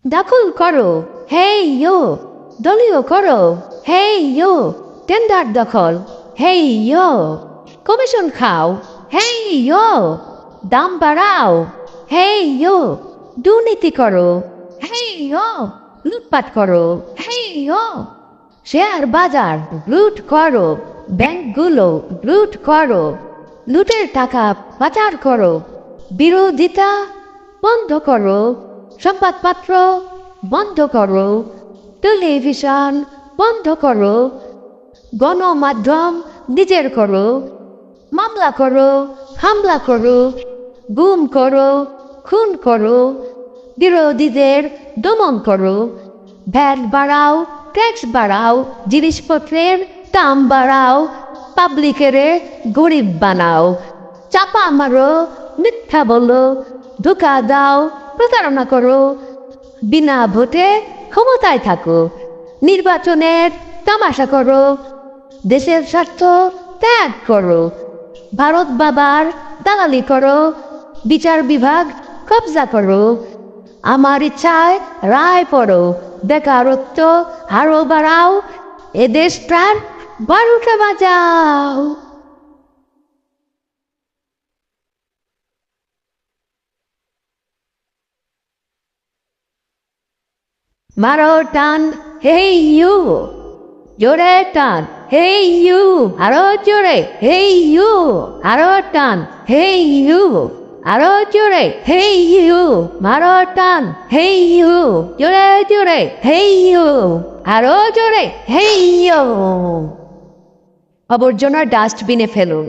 দখল করো, হেই ইয়ো। দলীয় করো, হেই ইয়ো। টেন্ডার দখল, হেই ইয়ো। কমিশন খাও, হেই ইয়ো। দাম বাড়াও, হেই ইয়ো। দুর্নীতি করো, হেই ইয়ো। লুটপাট করো, হেই ইয়ো। শেয়ার বাজার লুট করো, ব্যাংকগুলো লুট করো, লুটের টাকা পাচার করো। বিরোধিতা বন্ধ করো, সংবাদপত্র বন্ধ করো, টেলিভিশন বন্ধ করো, গণমাধ্যম নিজের করো, মামলা করো, হামলা করো, গুম করো, খুন করো, বিরোধীদের দমন করো, ভ্যাট বাড়াও, ট্যাক্স বাড়াও, জিনিসপত্রের দাম বাড়াও, পাবলিকের গরিব বানাও, চাপা মারো, মিথ্যা বলো, ধোঁকা দাও, প্রতারণা করো, বিনা ভোটে ক্ষমতায় থাকো, নির্বাচনের তামাশা করো, দেশের স্বার্থ ত্যাগ করো, ভারত বাবার দালালি করো, বিচার বিভাগ কবজা করো, আমার ইচ্ছায় রায় পড়ো, বেকারত্ব আরো বাড়াও, এদেশটার 12টা বাজাও। মারো টান, হেই ইউ। জোরে টান, হেই ইউ। আরো জোরে, হেই ইউ। আরো টান, হেই ইউ। আরো জোরে, হেই ইউ। মারো টান, হেই ইউ। জোরে জোরে, হেই ইউ। আরো জোরে, হেই ইউ। আবর্জনা ডাস্টবিনে ফেলুন।